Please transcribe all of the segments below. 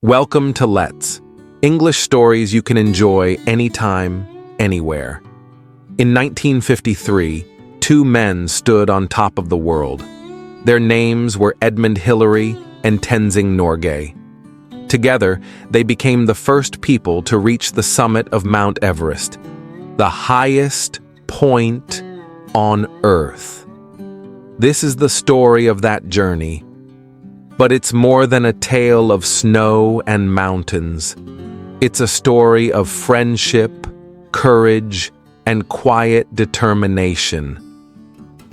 Welcome to Let's, English stories you can enjoy anytime, anywhere. In 1953, two men stood on top of the world. Their names were Edmund Hillary and Tenzing Norgay. Together, they became the first people to reach the summit of Mount Everest, the highest point on Earth. This is the story of that journey. But it's more than a tale of snow and mountains. It's a story of friendship, courage, and quiet determination.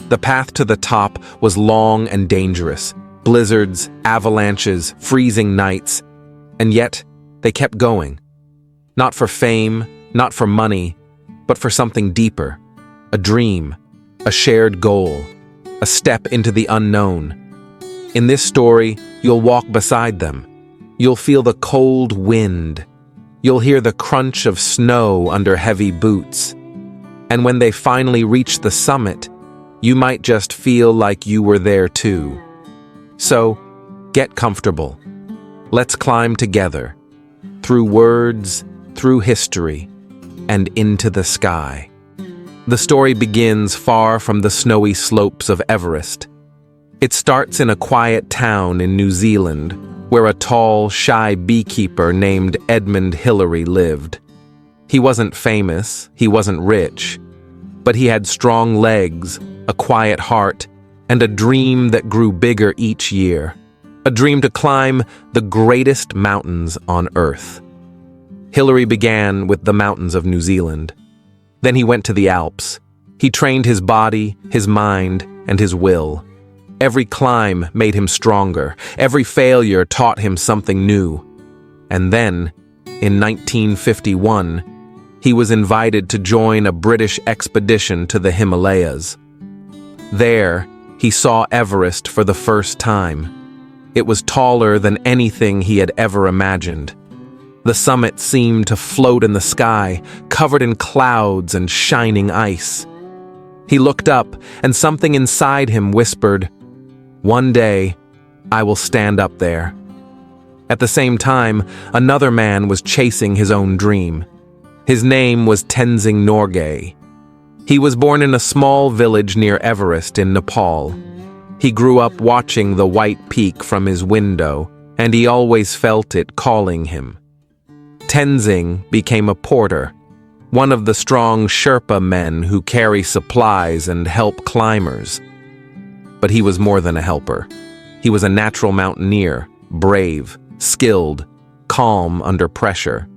The path to the top was long and dangerous. Blizzards, avalanches, freezing nights. And yet, they kept going. Not for fame, not for money, but for something deeper. A dream, a shared goal, a step into the unknown. In this story, you'll walk beside them. You'll feel the cold wind. You'll hear the crunch of snow under heavy boots. And when they finally reach the summit, you might just feel like you were there too. So, get comfortable. Let's climb together, through words, through history, and into the sky. The story begins far from the snowy slopes of Everest. It starts in a quiet town in New Zealand, where a tall, shy beekeeper named Edmund Hillary lived. He wasn't famous, he wasn't rich, but he had strong legs, a quiet heart, and a dream that grew bigger each year. A dream to climb the greatest mountains on Earth. Hillary began with the mountains of New Zealand. Then he went to the Alps. He trained his body, his mind, and his will. Every climb made him stronger. Every failure taught him something new. And then, in 1951, he was invited to join a British expedition to the Himalayas. There, he saw Everest for the first time. It was taller than anything he had ever imagined. The summit seemed to float in the sky, covered in clouds and shining ice. He looked up, and something inside him whispered, "One day, I will stand up there." At the same time, another man was chasing his own dream. His name was Tenzing Norgay. He was born in a small village near Everest in Nepal. He grew up watching the white peak from his window, and he always felt it calling him. Tenzing became a porter, one of the strong Sherpa men who carry supplies and help climbers. But he was more than a helper. He was a natural mountaineer, brave, skilled, calm under pressure.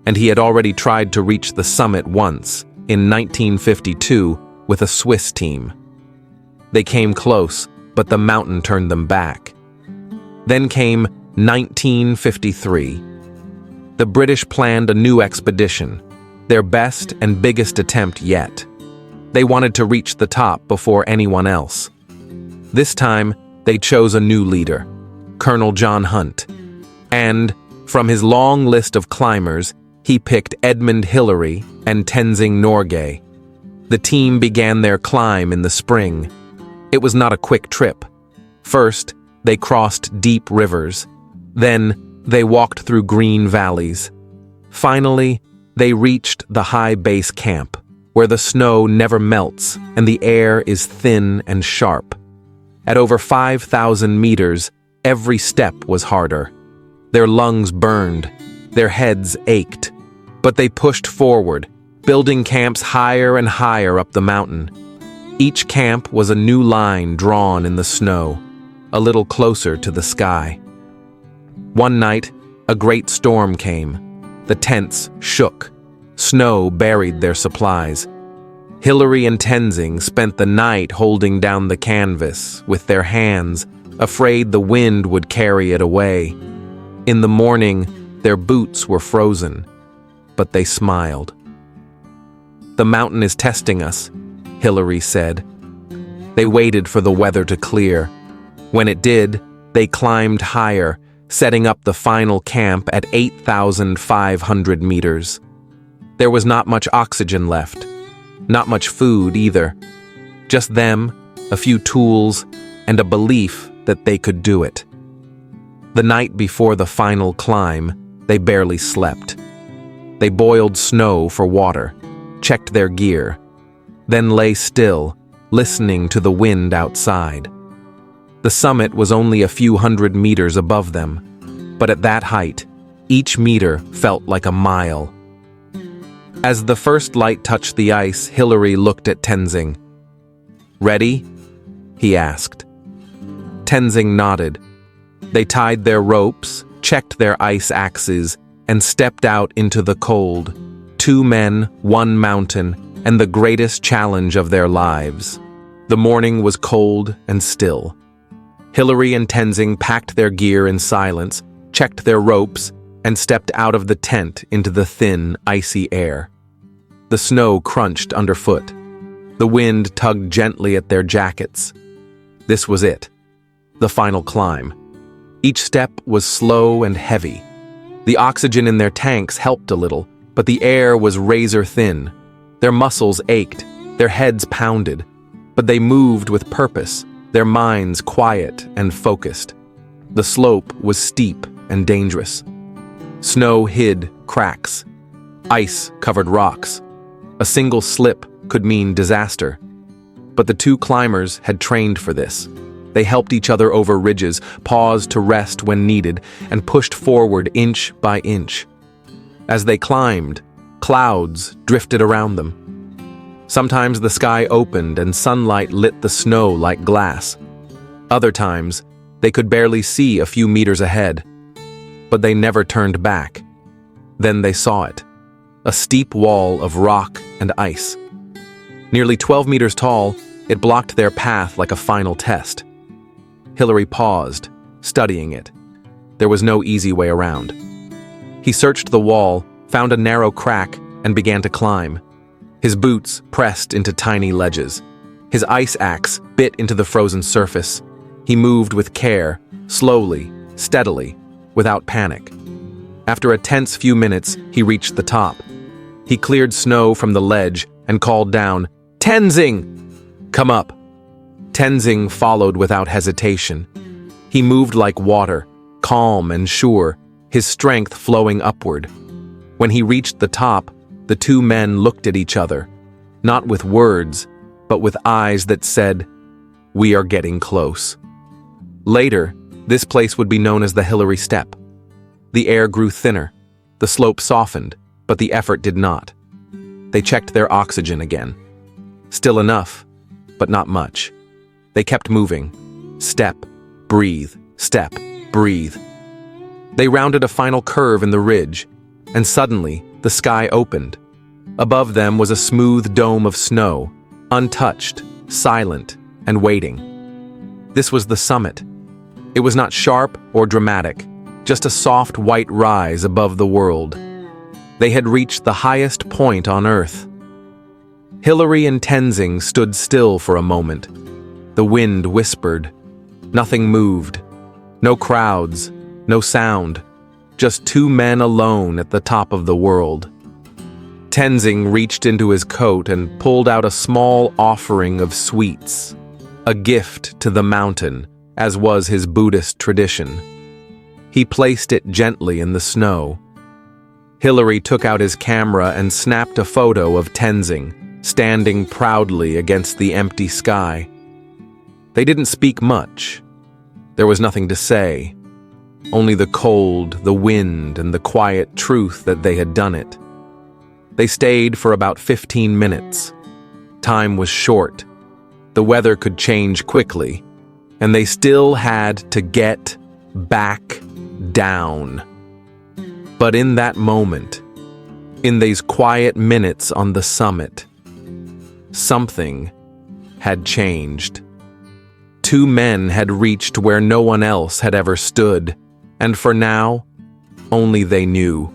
And he had already tried to reach the summit once, in 1952, with a Swiss team. They came close, but the mountain turned them back. Then came 1953. The British planned a new expedition, their best and biggest attempt yet. They wanted to reach the top before anyone else. This time, they chose a new leader, Colonel John Hunt. And, from his long list of climbers, he picked Edmund Hillary and Tenzing Norgay. The team began their climb in the spring. It was not a quick trip. First, they crossed deep rivers. Then, they walked through green valleys. Finally, they reached the high base camp, where the snow never melts and the air is thin and sharp. At over 5,000 meters, every step was harder. Their lungs burned, their heads ached, but they pushed forward, building camps higher and higher up the mountain. Each camp was a new line drawn in the snow, a little closer to the sky. One night, a great storm came. The tents shook. Snow buried their supplies. Hillary and Tenzing spent the night holding down the canvas with their hands, afraid the wind would carry it away. In the morning, their boots were frozen, but they smiled. "The mountain is testing us," Hillary said. They waited for the weather to clear. When it did, they climbed higher, setting up the final camp at 8,500 meters. There was not much oxygen left. Not much food either. Just them, a few tools, and a belief that they could do it. The night before the final climb, they barely slept. They boiled snow for water, checked their gear, then lay still, listening to the wind outside. The summit was only a few hundred meters above them, but at that height, each meter felt like a mile. As the first light touched the ice, Hillary looked at Tenzing. "Ready?" he asked. Tenzing nodded. They tied their ropes, checked their ice axes, and stepped out into the cold. 2 men, 1 mountain, and the greatest challenge of their lives. The morning was cold and still. Hillary and Tenzing packed their gear in silence, checked their ropes, and stepped out of the tent into the thin, icy air. The snow crunched underfoot. The wind tugged gently at their jackets. This was it, the final climb. Each step was slow and heavy. The oxygen in their tanks helped a little, but the air was razor thin. Their muscles ached, their heads pounded, but they moved with purpose, their minds quiet and focused. The slope was steep and dangerous. Snow hid cracks. Ice covered rocks. A single slip could mean disaster. But the 2 climbers had trained for this. They helped each other over ridges, paused to rest when needed, and pushed forward inch by inch. As they climbed, clouds drifted around them. Sometimes the sky opened and sunlight lit the snow like glass. Other times, they could barely see a few meters ahead. But they never turned back. Then they saw it, a steep wall of rock and ice. Nearly 12 meters tall, it blocked their path like a final test. Hillary paused, studying it. There was no easy way around. He searched the wall, found a narrow crack, and began to climb. His boots pressed into tiny ledges. His ice axe bit into the frozen surface. He moved with care, slowly, steadily, without panic. After a tense few minutes, he reached the top. He cleared snow from the ledge and called down, "Tenzing! Come up!" Tenzing followed without hesitation. He moved like water, calm and sure, his strength flowing upward. When he reached the top, the 2 men looked at each other, not with words, but with eyes that said, "We are getting close." Later, this place would be known as the Hillary Step. The air grew thinner, the slope softened, but the effort did not. They checked their oxygen again. Still enough, but not much. They kept moving. Step, breathe, step, breathe. They rounded a final curve in the ridge, and suddenly the sky opened. Above them was a smooth dome of snow, untouched, silent, and waiting. This was the summit. It was not sharp or dramatic, just a soft white rise above the world. They had reached the highest point on Earth. Hillary and Tenzing stood still for a moment. The wind whispered. Nothing moved. No crowds, no sound. Just 2 men alone at the top of the world. Tenzing reached into his coat and pulled out a small offering of sweets, a gift to the mountain, as was his Buddhist tradition. He placed it gently in the snow. Hillary took out his camera and snapped a photo of Tenzing, standing proudly against the empty sky. They didn't speak much. There was nothing to say, only the cold, the wind, and the quiet truth that they had done it. They stayed for about 15 minutes. Time was short. The weather could change quickly, and they still had to get back down. But in that moment, in these quiet minutes on the summit, something had changed. 2 men had reached where no one else had ever stood, and for now, only they knew.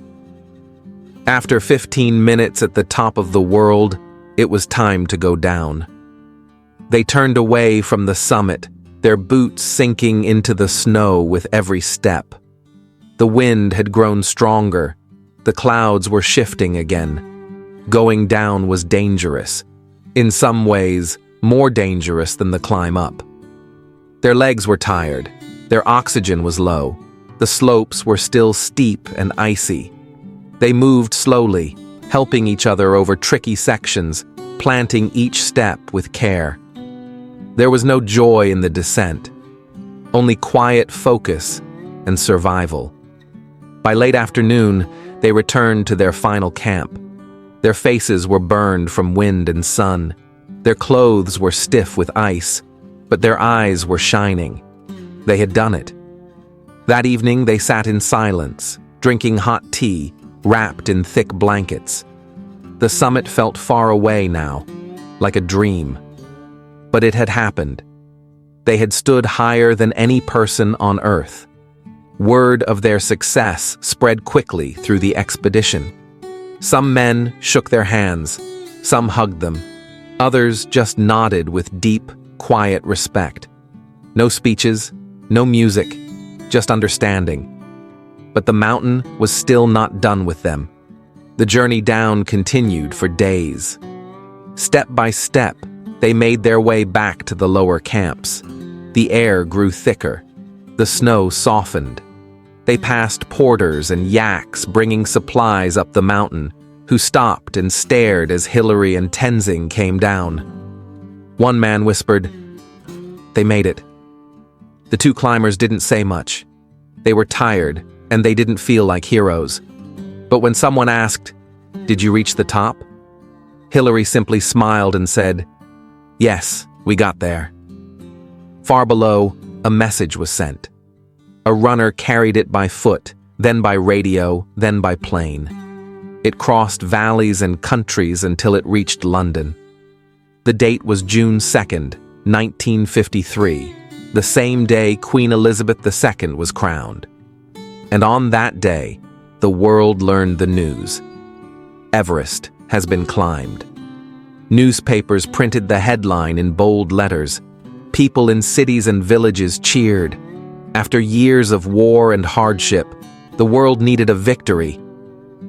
After 15 minutes at the top of the world, it was time to go down. They turned away from the summit, their boots sinking into the snow with every step. The wind had grown stronger. The clouds were shifting again. Going down was dangerous. In some ways, more dangerous than the climb up. Their legs were tired. Their oxygen was low. The slopes were still steep and icy. They moved slowly, helping each other over tricky sections, planting each step with care. There was no joy in the descent, only quiet focus and survival. By late afternoon, they returned to their final camp. Their faces were burned from wind and sun. Their clothes were stiff with ice, but their eyes were shining. They had done it. That evening, they sat in silence, drinking hot tea, wrapped in thick blankets. The summit felt far away now, like a dream. But it had happened. They had stood higher than any person on Earth. Word of their success spread quickly through the expedition. Some men shook their hands, some hugged them. Others just nodded with deep, quiet respect. No speeches, no music, just understanding. But the mountain was still not done with them. The journey down continued for days. Step by step, they made their way back to the lower camps. The air grew thicker. The snow softened. They passed porters and yaks bringing supplies up the mountain, who stopped and stared as Hillary and Tenzing came down. One man whispered, "They made it." The two climbers didn't say much. They were tired, and they didn't feel like heroes. But when someone asked, "Did you reach the top?" Hillary simply smiled and said, "Yes, we got there." Far below, a message was sent. A runner carried it by foot, then by radio, then by plane. It crossed valleys and countries until it reached London. The date was June 2nd, 1953, the same day Queen Elizabeth II was crowned. And on that day, the world learned the news. Everest has been climbed. Newspapers printed the headline in bold letters. People in cities and villages cheered. After years of war and hardship, the world needed a victory.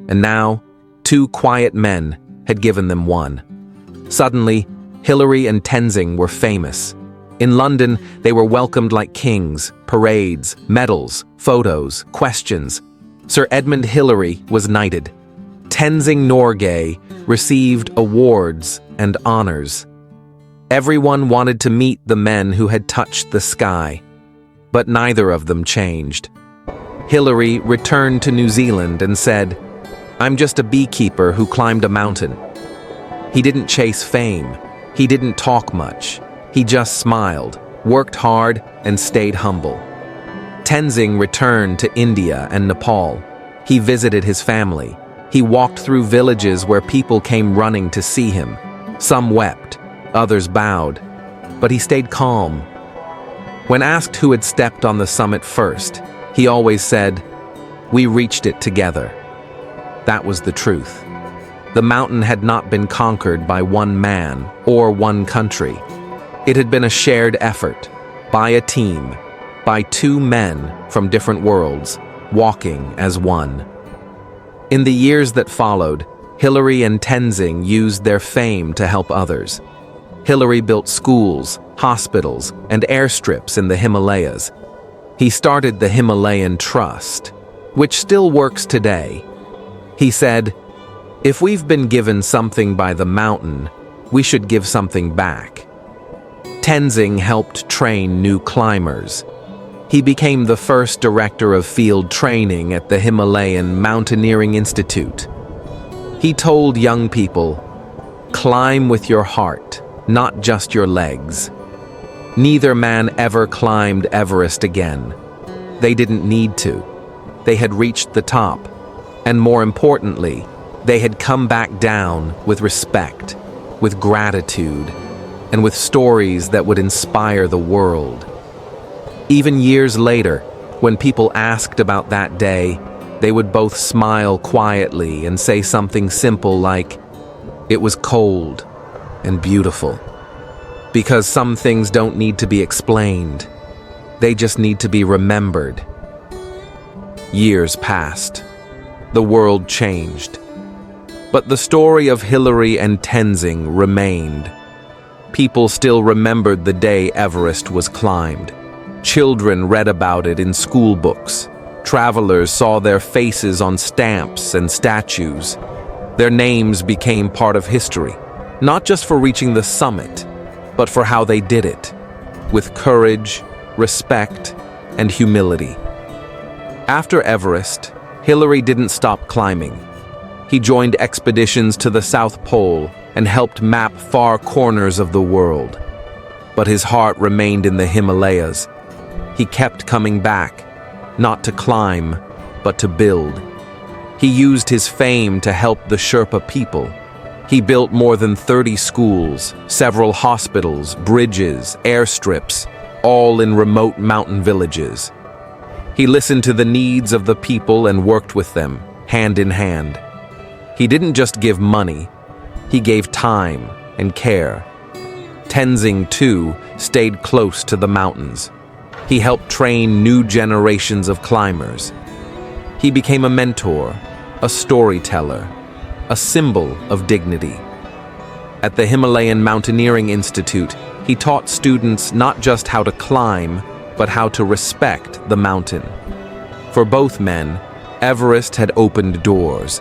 And now, two quiet men had given them one. Suddenly, Hillary and Tenzing were famous. In London, they were welcomed like kings, parades, medals, photos, questions. Sir Edmund Hillary was knighted. Tenzing Norgay received awards and honors. Everyone wanted to meet the men who had touched the sky, but neither of them changed. Hillary returned to New Zealand and said, "I'm just a beekeeper who climbed a mountain." He didn't chase fame. He didn't talk much. He just smiled, worked hard, and stayed humble. Tenzing returned to India and Nepal. He visited his family. He walked through villages where people came running to see him. Some wept, others bowed, but he stayed calm. When asked who had stepped on the summit first, he always said, "We reached it together." That was the truth. The mountain had not been conquered by one man or one country. It had been a shared effort, by a team, by two men from different worlds, walking as one. In the years that followed, Hillary and Tenzing used their fame to help others. Hillary built schools, hospitals, and airstrips in the Himalayas. He started the Himalayan Trust, which still works today. He said, "If we've been given something by the mountain, we should give something back." Tenzing helped train new climbers. He became the first director of field training at the Himalayan Mountaineering Institute. He told young people, "Climb with your heart, not just your legs." Neither man ever climbed Everest again. They didn't need to. They had reached the top, and more importantly, they had come back down with respect, with gratitude, and with stories that would inspire the world. Even years later, when people asked about that day, they would both smile quietly and say something simple like, "It was cold and beautiful." Because some things don't need to be explained. They just need to be remembered. Years passed. The world changed. But the story of Hillary and Tenzing remained. People still remembered the day Everest was climbed. Children read about it in school books. Travelers saw their faces on stamps and statues. Their names became part of history, not just for reaching the summit, but for how they did it, with courage, respect, and humility. After Everest, Hillary didn't stop climbing. He joined expeditions to the South Pole and helped map far corners of the world. But his heart remained in the Himalayas. He kept coming back, not to climb, but to build. He used his fame to help the Sherpa people. He built more than 30 schools, several hospitals, bridges, airstrips, all in remote mountain villages. He listened to the needs of the people and worked with them, hand in hand. He didn't just give money, he gave time and care. Tenzing, too, stayed close to the mountains. He helped train new generations of climbers. He became a mentor, a storyteller, a symbol of dignity. At the Himalayan Mountaineering Institute, he taught students not just how to climb, but how to respect the mountain. For both men, Everest had opened doors,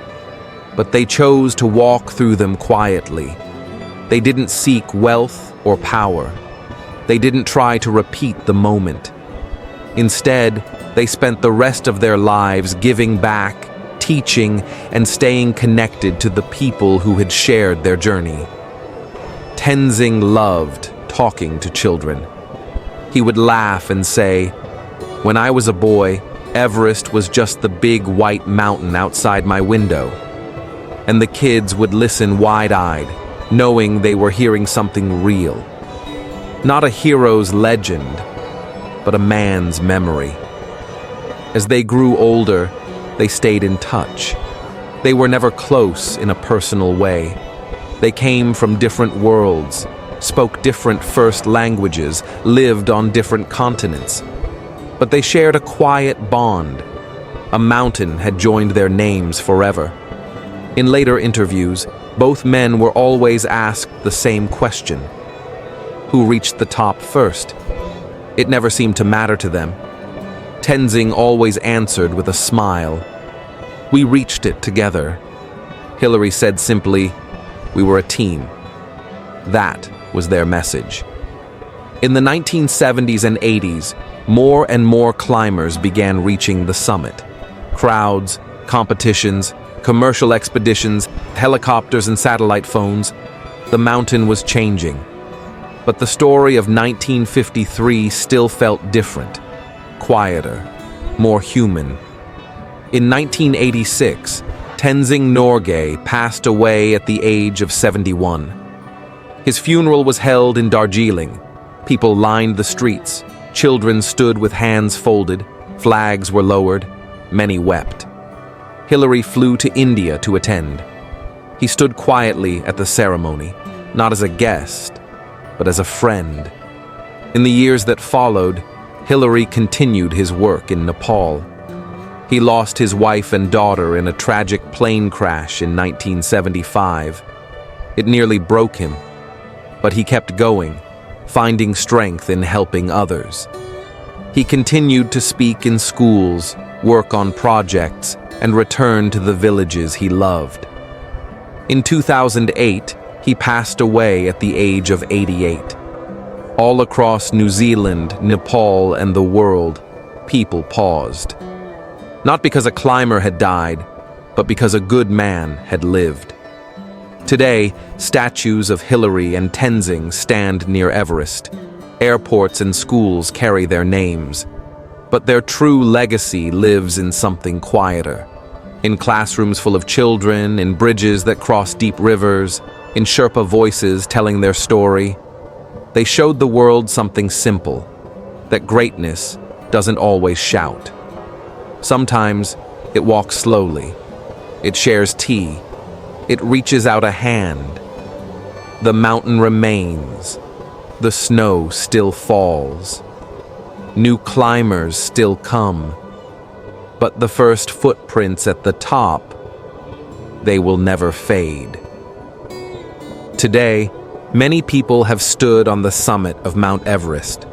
but they chose to walk through them quietly. They didn't seek wealth or power. They didn't try to repeat the moment. Instead, they spent the rest of their lives giving back, teaching, and staying connected to the people who had shared their journey. Tenzing loved talking to children. He would laugh and say, "When I was a boy, Everest was just the big white mountain outside my window." And the kids would listen wide-eyed, knowing they were hearing something real. Not a hero's legend, but a man's memory. As they grew older, they stayed in touch. They were never close in a personal way. They came from different worlds, spoke different first languages, lived on different continents. But they shared a quiet bond. A mountain had joined their names forever. In later interviews, both men were always asked the same question: who reached the top first? It never seemed to matter to them. Tenzing always answered with a smile. "We reached it together." Hillary said simply, "We were a team." That was their message. In the 1970s and 80s, more and more climbers began reaching the summit. Crowds, competitions, commercial expeditions, helicopters and satellite phones. The mountain was changing. But the story of 1953 still felt different, quieter, more human. In 1986, Tenzing Norgay passed away at the age of 71. His funeral was held in Darjeeling. People lined the streets. Children stood with hands folded. Flags were lowered. Many wept. Hillary flew to India to attend. He stood quietly at the ceremony, not as a guest, but as a friend. In the years that followed, Hillary continued his work in Nepal. He lost his wife and daughter in a tragic plane crash in 1975. It nearly broke him, but he kept going, finding strength in helping others. He continued to speak in schools, work on projects, and return to the villages he loved. In 2008, he passed away at the age of 88. All across New Zealand, Nepal, and the world, people paused. Not because a climber had died, but because a good man had lived. Today, statues of Hillary and Tenzing stand near Everest. Airports and schools carry their names. But their true legacy lives in something quieter. In classrooms full of children, in bridges that cross deep rivers, in Sherpa voices telling their story. They showed the world something simple, that greatness doesn't always shout. Sometimes it walks slowly. It shares tea. It reaches out a hand. The mountain remains. The snow still falls. New climbers still come. But the first footprints at the top, they will never fade. Today, many people have stood on the summit of Mount Everest.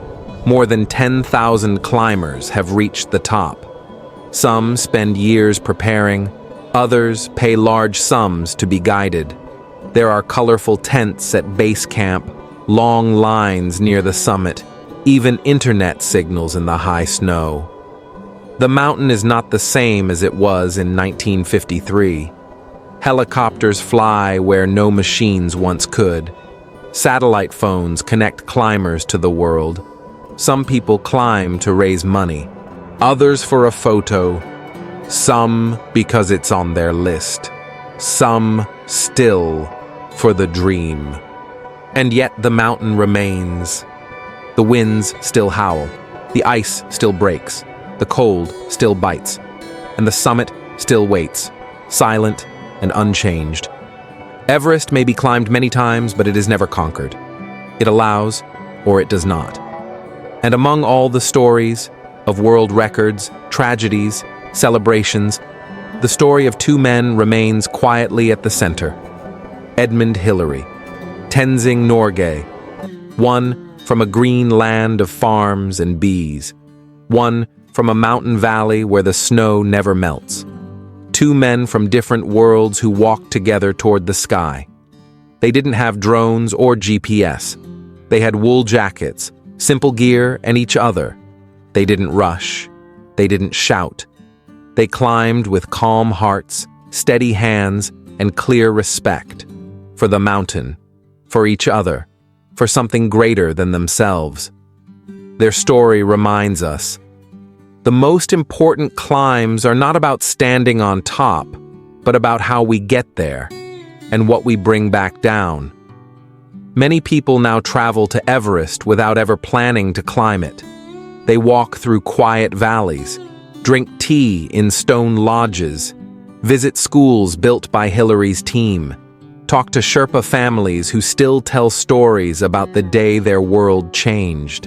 More than 10,000 climbers have reached the top. Some spend years preparing, others pay large sums to be guided. There are colorful tents at base camp, long lines near the summit, even internet signals in the high snow. The mountain is not the same as it was in 1953. Helicopters fly where no machines once could. Satellite phones connect climbers to the world. Some people climb to raise money, others for a photo, some because it's on their list, some still for the dream. And yet the mountain remains. The winds still howl, the ice still breaks, the cold still bites, and the summit still waits, silent and unchanged. Everest may be climbed many times, but it is never conquered. It allows, or it does not. And among all the stories of world records, tragedies, celebrations, the story of two men remains quietly at the center. Edmund Hillary, Tenzing Norgay, one from a green land of farms and bees, one from a mountain valley where the snow never melts. Two men from different worlds who walked together toward the sky. They didn't have drones or GPS. They had wool jackets, simple gear, and each other. They didn't rush. They didn't shout. They climbed with calm hearts, steady hands, and clear respect for the mountain, for each other, for something greater than themselves. Their story reminds us the most important climbs are not about standing on top, but about how we get there and what we bring back down. Many people now travel to Everest without ever planning to climb it. They walk through quiet valleys, drink tea in stone lodges, visit schools built by Hillary's team, talk to Sherpa families who still tell stories about the day their world changed.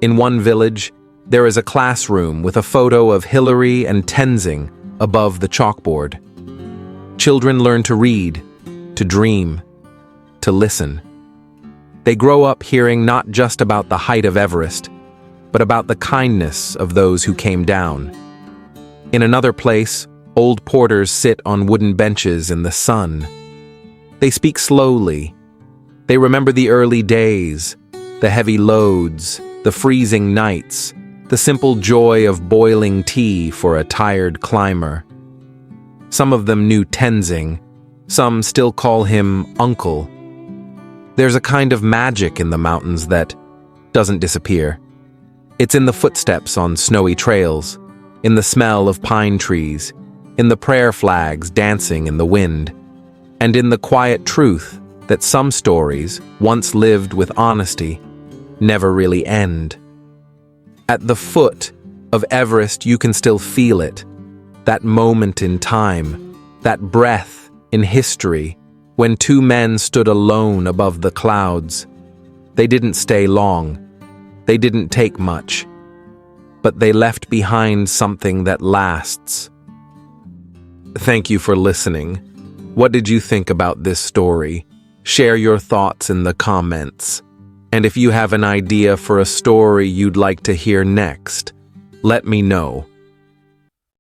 In one village, there is a classroom with a photo of Hillary and Tenzing above the chalkboard. Children learn to read, to dream, to listen. They grow up hearing not just about the height of Everest, but about the kindness of those who came down. In another place, old porters sit on wooden benches in the sun. They speak slowly. They remember the early days, the heavy loads, the freezing nights, the simple joy of boiling tea for a tired climber. Some of them knew Tenzing, some still call him Uncle. There's a kind of magic in the mountains that doesn't disappear. It's in the footsteps on snowy trails, in the smell of pine trees, in the prayer flags dancing in the wind, and in the quiet truth that some stories, once lived with honesty, never really end. At the foot of Everest, you can still feel it, that moment in time, that breath in history, when two men stood alone above the clouds. They didn't stay long. They didn't take much. But they left behind something that lasts. Thank you for listening. What did you think about this story? Share your thoughts in the comments. And if you have an idea for a story you'd like to hear next, let me know.